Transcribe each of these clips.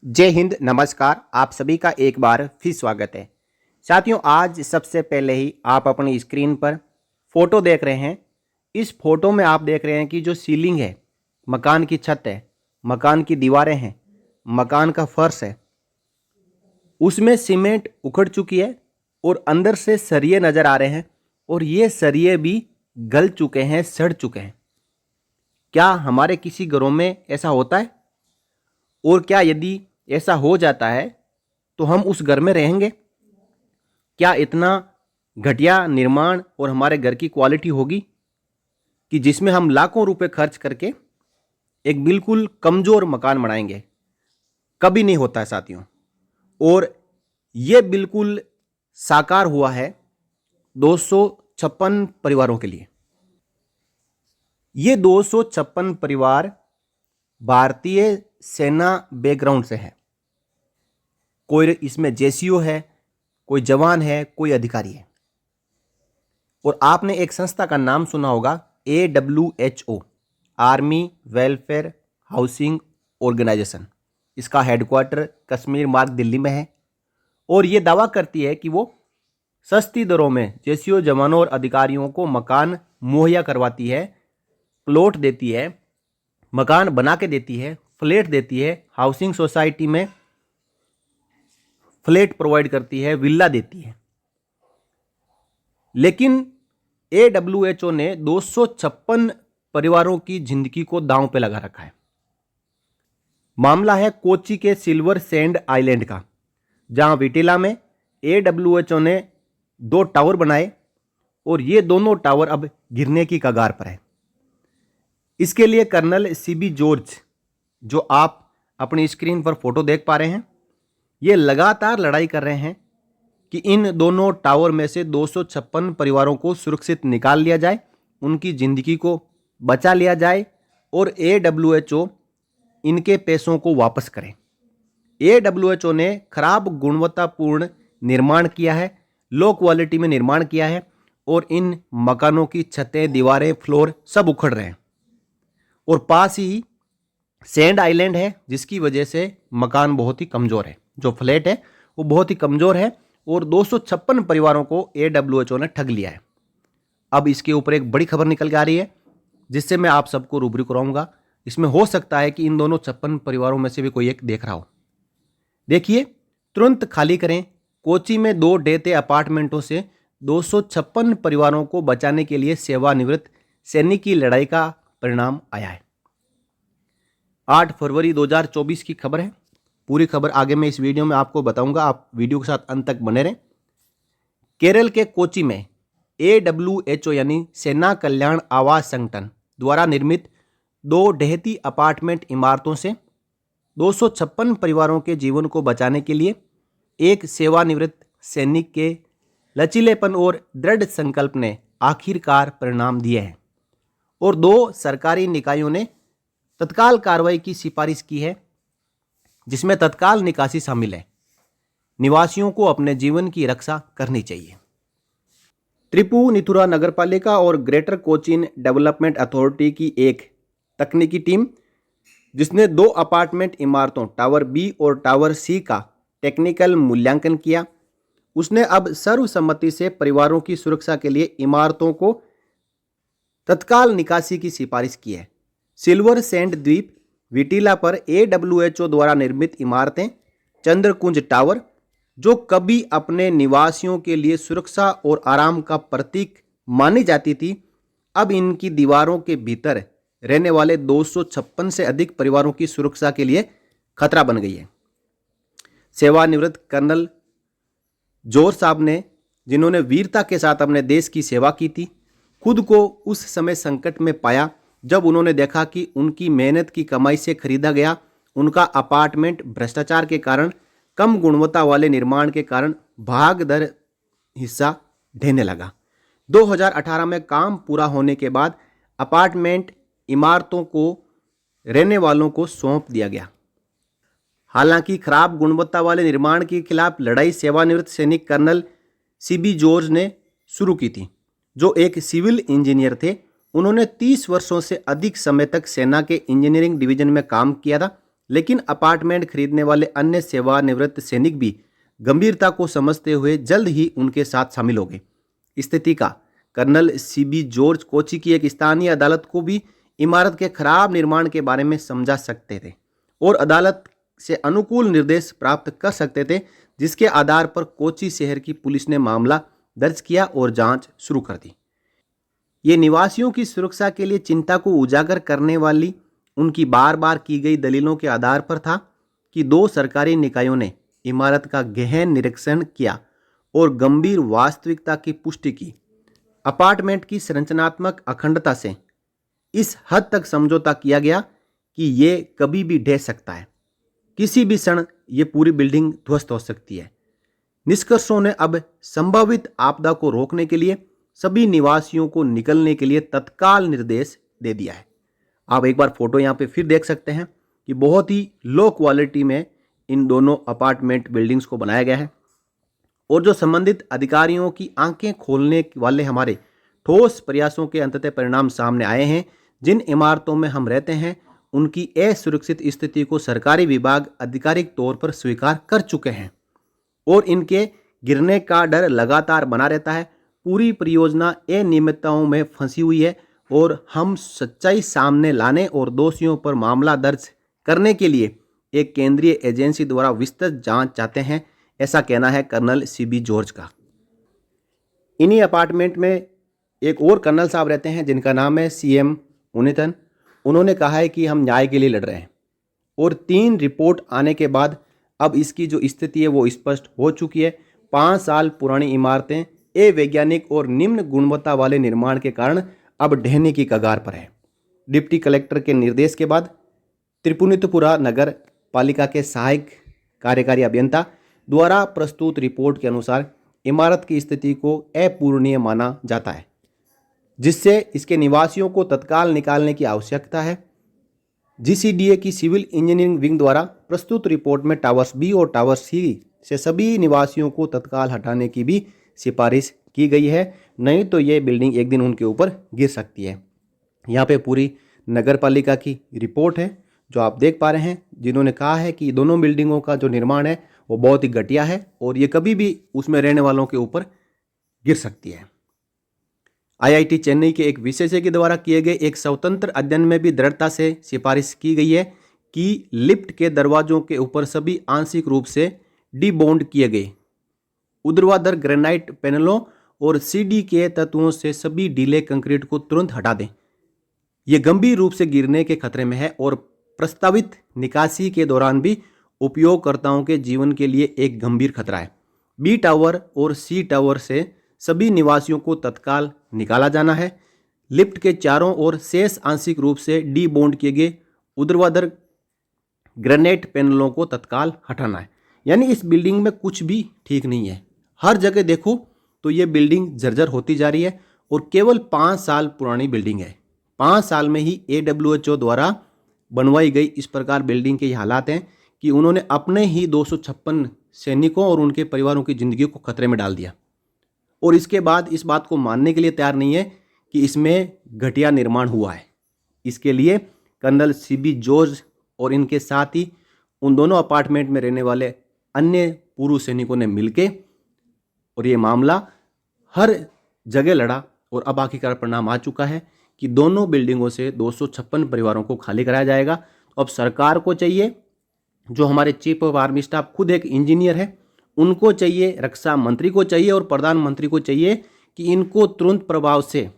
जय हिंद, नमस्कार। आप सभी का एक बार फिर स्वागत है। साथियों, आज सबसे पहले ही आप अपनी स्क्रीन पर फोटो देख रहे हैं। इस फोटो में आप देख रहे हैं कि जो सीलिंग है, मकान की छत है, मकान की दीवारें हैं, मकान का फर्श है, उसमें सीमेंट उखड़ चुकी है और अंदर से सरिये नज़र आ रहे हैं और ये सरिये भी गल चुके हैं, सड़ चुके हैं। क्या हमारे किसी घरों में ऐसा होता है? और क्या यदि ऐसा हो जाता है तो हम उस घर में रहेंगे? क्या इतना घटिया निर्माण और हमारे घर की क्वालिटी होगी कि जिसमें हम लाखों रुपए खर्च करके एक बिल्कुल कमज़ोर मकान बनाएंगे? कभी नहीं होता है साथियों। और ये बिल्कुल साकार हुआ है 256 परिवारों के लिए। ये 256 परिवार भारतीय सेना बैकग्राउंड से है। कोई इसमें जेसीओ है, कोई जवान है, कोई अधिकारी है। और आपने एक संस्था का नाम सुना होगा, AWHO, army welfare housing organisation. इसका हेडक्वार्टर कश्मीर मार्ग दिल्ली में है और ये दावा करती है कि वो सस्ती दरों में जेसीओ जवानों और अधिकारियों को मकान मुहैया करवाती है, प्लॉट देती है, मकान बना के देती है, फ्लैट देती है, हाउसिंग सोसाइटी में फ्लैट प्रोवाइड करती है, विला देती है। लेकिन AWHO ने 256 परिवारों की जिंदगी को दांव पे लगा रखा है। मामला है कोच्चि के सिल्वर सैंड आइलैंड का, जहां विटिला में AWHO ने 2 टावर बनाए और ये दोनों टावर अब गिरने की कगार पर है। इसके लिए कर्नल CB जॉर्ज, जो आप अपनी स्क्रीन पर फोटो देख पा रहे हैं, ये लगातार लड़ाई कर रहे हैं कि इन दोनों टावर में से 256 परिवारों को सुरक्षित निकाल लिया जाए, उनकी ज़िंदगी को बचा लिया जाए और AWHO इनके पैसों को वापस करें। AWHO ने खराब गुणवत्तापूर्ण निर्माण किया है, लो क्वालिटी में निर्माण किया है और इन मकानों की छतें, दीवारें, फ्लोर सब उखड़ रहे हैं। और पास ही सैंड आइलैंड है, जिसकी वजह से मकान बहुत ही कमज़ोर है। जो फ्लैट है वो बहुत ही कमज़ोर है और 256 परिवारों को AWHO ने ठग लिया है। अब इसके ऊपर एक बड़ी खबर निकल के आ रही है, जिससे मैं आप सबको रूबरू कराऊंगा। इसमें हो सकता है कि इन दोनों 56 परिवारों में से भी कोई एक देख रहा हो। देखिए, तुरंत खाली करें। कोच्चि में 2 ढहते अपार्टमेंटों से 256 परिवारों को बचाने के लिए सेवानिवृत्त सैनिक की लड़ाई का परिणाम आया है। 8 फरवरी 2024 की खबर है। पूरी खबर आगे मैं इस वीडियो में आपको बताऊंगा, आप वीडियो के साथ अंत तक बने रहें। केरल के कोच्चि में AWHO यानी सेना कल्याण आवास संगठन द्वारा निर्मित 2 ढहती अपार्टमेंट इमारतों से 256 परिवारों के जीवन को बचाने के लिए एक सेवानिवृत्त सैनिक के लचीलेपन और दृढ़ संकल्प ने आखिरकार परिणाम दिए हैं और 2 सरकारी निकायों ने तत्काल कार्रवाई की सिफारिश की है, जिसमें तत्काल निकासी शामिल है। निवासियों को अपने जीवन की रक्षा करनी चाहिए। त्रिपुनिथुरा नगरपालिका और ग्रेटर कोचीन डेवलपमेंट अथॉरिटी की एक तकनीकी टीम, जिसने 2 अपार्टमेंट इमारतों टावर B और टावर C का टेक्निकल मूल्यांकन किया, उसने अब सर्वसम्मति से परिवारों की सुरक्षा के लिए इमारतों को तत्काल निकासी की सिफारिश की है। सिल्वर सैंड द्वीप विटिला पर AWHO द्वारा निर्मित इमारतें चंद्रकुंज टावर, जो कभी अपने निवासियों के लिए सुरक्षा और आराम का प्रतीक मानी जाती थी, अब इनकी दीवारों के भीतर रहने वाले 256 से अधिक परिवारों की सुरक्षा के लिए खतरा बन गई है। सेवानिवृत्त कर्नल जोर साहब ने, जिन्होंने वीरता के साथ अपने देश की सेवा की थी, खुद को उस समय संकट में पाया जब उन्होंने देखा कि उनकी मेहनत की कमाई से खरीदा गया उनका अपार्टमेंट भ्रष्टाचार के कारण, कम गुणवत्ता वाले निर्माण के कारण भाग दर हिस्सा ढहने लगा। 2018 में काम पूरा होने के बाद अपार्टमेंट इमारतों को रहने वालों को सौंप दिया गया। हालांकि खराब गुणवत्ता वाले निर्माण के खिलाफ लड़ाई सेवानिवृत्त सैनिक कर्नल CB जॉर्ज ने शुरू की थी, जो एक सिविल इंजीनियर थे। उन्होंने 30 वर्षों से अधिक समय तक सेना के इंजीनियरिंग डिवीजन में काम किया था लेकिन अपार्टमेंट खरीदने वाले अन्य सेवानिवृत्त सैनिक भी गंभीरता को समझते हुए जल्द ही उनके साथ शामिल हो गए। स्थिति का कर्नल सीबी जॉर्ज कोची की एक स्थानीय अदालत को भी इमारत के खराब निर्माण के बारे में समझा सकते थे और अदालत से अनुकूल निर्देश प्राप्त कर सकते थे, जिसके आधार पर कोची शहर की पुलिस ने मामला दर्ज किया और जांच शुरू कर दी। ये निवासियों की सुरक्षा के लिए चिंता को उजागर करने वाली उनकी बार बार की गई दलीलों के आधार पर था कि 2 सरकारी निकायों ने इमारत का गहन निरीक्षण किया और गंभीर वास्तविकता की पुष्टि की। अपार्टमेंट की संरचनात्मक अखंडता से इस हद तक समझौता किया गया कि ये कभी भी ढह सकता है, किसी भी क्षण ये पूरी बिल्डिंग ध्वस्त हो सकती है। निष्कर्षों ने अब संभावित आपदा को रोकने के लिए सभी निवासियों को निकलने के लिए तत्काल निर्देश दे दिया है। आप एक बार फोटो यहाँ पे फिर देख सकते हैं कि बहुत ही लो क्वालिटी में इन दोनों अपार्टमेंट बिल्डिंग्स को बनाया गया है और जो संबंधित अधिकारियों की आंखें खोलने वाले हमारे ठोस प्रयासों के अंततः परिणाम सामने आए हैं। जिन इमारतों में हम रहते हैं उनकी असुरक्षित स्थिति को सरकारी विभाग आधिकारिक तौर पर स्वीकार कर चुके हैं और इनके गिरने का डर लगातार बना रहता है। पूरी परियोजना अनियमितताओं में फंसी हुई है और हम सच्चाई सामने लाने और दोषियों पर मामला दर्ज करने के लिए एक केंद्रीय एजेंसी द्वारा विस्तृत जांच चाहते हैं, ऐसा कहना है कर्नल सीबी जॉर्ज का। इन्हीं अपार्टमेंट में एक और कर्नल साहब रहते हैं जिनका नाम है CM उनिथन। उन्होंने कहा है कि हम न्याय के लिए लड़ रहे हैं और 3 रिपोर्ट आने के बाद अब इसकी जो स्थिति है वो स्पष्ट हो चुकी है। 5 साल पुरानी इमारतें अवैज्ञानिक और निम्न गुणवत्ता वाले निर्माण के कारण अब ढहने की कगार पर है। डिप्टी कलेक्टर के निर्देश के बाद त्रिपुनितपुरा नगर पालिका के सहायक कार्यकारी अभियंता द्वारा प्रस्तुत रिपोर्ट के अनुसार इमारत की स्थिति को अपूरणीय माना जाता है, जिससे इसके निवासियों को तत्काल निकालने की आवश्यकता है। GCDA की सिविल इंजीनियरिंग विंग द्वारा प्रस्तुत रिपोर्ट में टावर्स B और टावर C से सभी निवासियों को तत्काल हटाने की भी सिफारिश की गई है, नहीं तो ये बिल्डिंग एक दिन उनके ऊपर गिर सकती है। यहाँ पे पूरी नगर पालिका की रिपोर्ट है जो आप देख पा रहे हैं, जिन्होंने कहा है कि दोनों बिल्डिंगों का जो निर्माण है वो बहुत ही घटिया है और ये कभी भी उसमें रहने वालों के ऊपर गिर सकती है। IIT चेन्नई के एक विशेषज्ञ द्वारा किए गए एक स्वतंत्र अध्ययन में भी दृढ़ता से सिफारिश की गई है कि लिफ्ट के दरवाजों के ऊपर सभी आंशिक रूप से डीबॉन्ड किए गए ऊर्ध्वाधर ग्रेनाइट पैनलों और CD के तत्वों से सभी ढीले कंक्रीट को तुरंत हटा दें। यह गंभीर रूप से गिरने के खतरे में है और प्रस्तावित निकासी के दौरान भी उपयोगकर्ताओं के जीवन के लिए एक गंभीर खतरा है। B टावर और C टावर से सभी निवासियों को तत्काल निकाला जाना है। लिफ्ट के चारों ओर शेष आंशिक रूप से डीबॉन्ड किए गए ऊर्ध्वाधर ग्रेनाइट पैनलों को तत्काल हटाना है। यानी इस बिल्डिंग में कुछ भी ठीक नहीं है। हर जगह देखो तो ये बिल्डिंग जर्जर होती जा रही है और केवल 5 साल पुरानी बिल्डिंग है। 5 साल में ही AWHO द्वारा बनवाई गई इस प्रकार बिल्डिंग के ये हालात हैं कि उन्होंने अपने ही 256 सैनिकों और उनके परिवारों की ज़िंदगी को खतरे में डाल दिया और इसके बाद इस बात को मानने के लिए तैयार नहीं है कि इसमें घटिया निर्माण हुआ है। इसके लिए कर्नल CB जॉर्ज और इनके साथ ही उन दोनों अपार्टमेंट में रहने वाले अन्य पूर्व सैनिकों ने मिलके और ये मामला हर जगह लड़ा और अब आखिरकार परिणाम आ चुका है कि दोनों बिल्डिंगों से 256 परिवारों को खाली कराया जाएगा। अब सरकार को चाहिए, जो हमारे चीफ ऑफ आर्मी स्टाफ खुद एक इंजीनियर है, उनको चाहिए, रक्षा मंत्री को चाहिए और प्रधानमंत्री को चाहिए कि इनको तुरंत प्रभाव से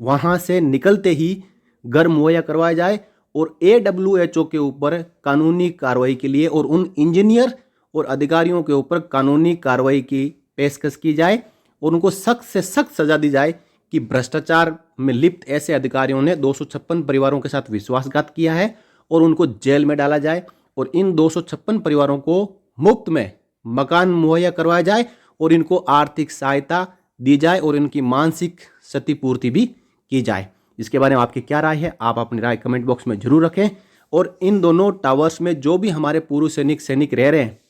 वहाँ से निकलते ही घर मुहैया करवाया जाए और AWHO के ऊपर कानूनी कार्रवाई के लिए और उन इंजीनियर और अधिकारियों के ऊपर कानूनी कार्रवाई की पेशकश की जाए और उनको सख्त से सख्त सजा दी जाए कि भ्रष्टाचार में लिप्त ऐसे अधिकारियों ने 256 परिवारों के साथ विश्वासघात किया है और उनको जेल में डाला जाए और इन 256 परिवारों को मुफ्त में मकान मुहैया करवाया जाए और इनको आर्थिक सहायता दी जाए और इनकी मानसिक क्षतिपूर्ति भी की जाए। इसके बारे में आपकी क्या राय है, आप अपनी राय कमेंट बॉक्स में जरूर रखें। और इन दोनों टावर्स में जो भी हमारे पूर्व सैनिक रह रहे हैं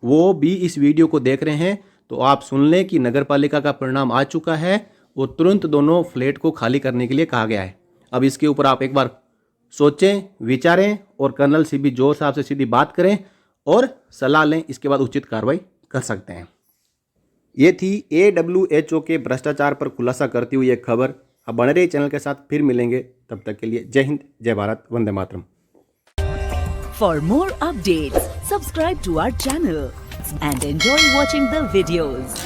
वो भी इस वीडियो को देख रहे हैं तो आप सुन लें कि नगर पालिका का परिणाम आ चुका है और तुरंत दोनों फ्लैट को खाली करने के लिए कहा गया है। अब इसके ऊपर आप एक बार सोचें, विचारें और कर्नल सीबी जोर साहब से सीधी बात करें और सलाह लें, इसके बाद उचित कार्रवाई कर सकते हैं। ये थी AWHO के भ्रष्टाचार पर खुलासा करती हुई एक खबर। अब बने रहिए चैनल के साथ, फिर मिलेंगे, तब तक के लिए जय हिंद, जय Bharat, Vande Mataram. For more updates, subscribe to our channel and enjoy watching the videos.